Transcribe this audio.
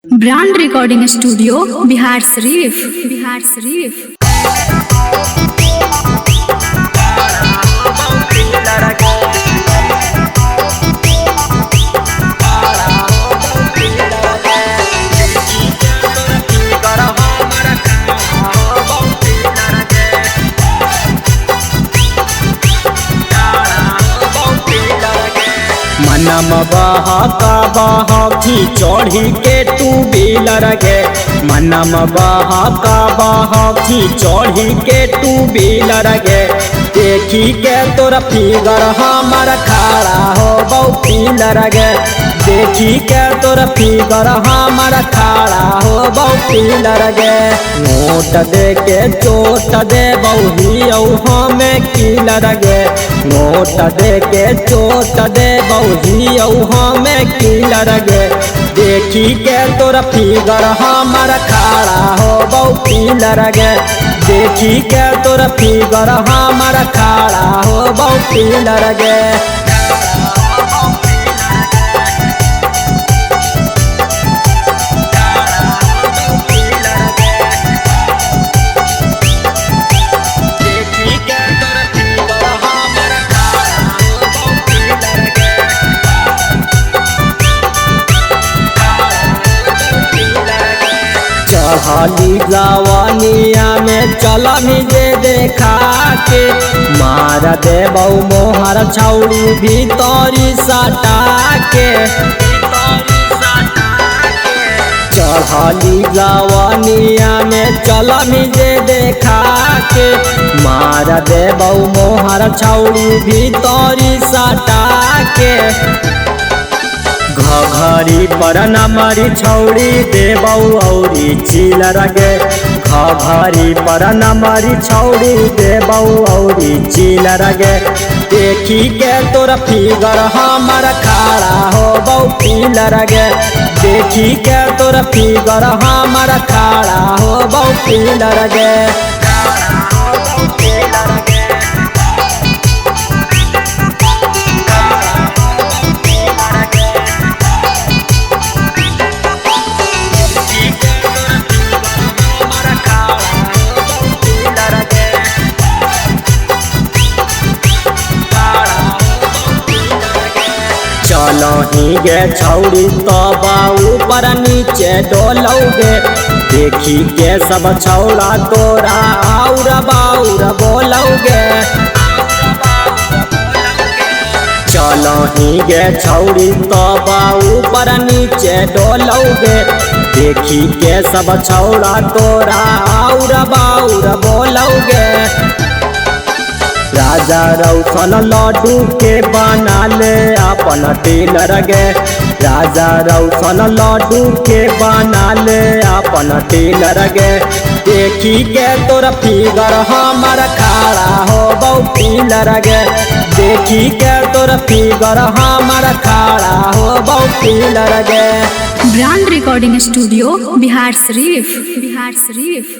Brand recording studio Bihar Sharif. Bihar Sharif. मनम बहका बहकी चढ़ी के टू व्हीलर गे। मनम बहका बहकी चढ़ी के टू व्हीलर गे। देखी के तोरा फिगर हमर खड़ा हो बहु पिलर गे। देखी के तोरा फिगर हमर खड़ा हो बहु पिलर गे। नोट दे के चोट दे बहु हमें किलर गे। नोट दे के चोट दे बहु हमें किलर गे। देखी के तोरा फिगर हमर खड़ा हो बहु पिलर गे। देखी के तोरा फिगर हमर खड़ा हो बहु पिलर गे। चढ़ली जवानिया में चला जे देखा के। मार दे बहु मोहर छौड़ी भीतरी सटा के। चढ़ली जवानिया में चला जे देखा के। मार दे बहु मोहर छौड़ी भीतरी सटा के। घघरी पर नमरी छौड़ी देबऊ औरी चिलर गे। घघरी पर नमरी छौड़ी देबऊ औरी चिलर गे। देखी के तोरा फिगर हमर खड़ा हो बहु पिलर गे। देखी के तोरा फिगर हमर खड़ा हो बहु पिलर गे। चलही गे छौड़ी तब ऊपर नीचे डोलौगे। देखी के सब छौड़ा तोरा और बाउर बोलौगे। चलही गे छौड़ी तब ऊपर नीचे डोलौगे। देखी के सब छौड़ा तोरा और बाउर बोलौगे। राजा रौशन लड्डू के बना ले अपन टेलर गे। राजा रौशन लड्डू के बना ले अपन टेलर गे। देखी के तोरा फिगर हमर खड़ा हो बहु पिलर गे। देखी के तोरा फिगर हमर खड़ा हो बहु पिलर गे। Brand recording studio Bihar Sharif. Bihar Sharif.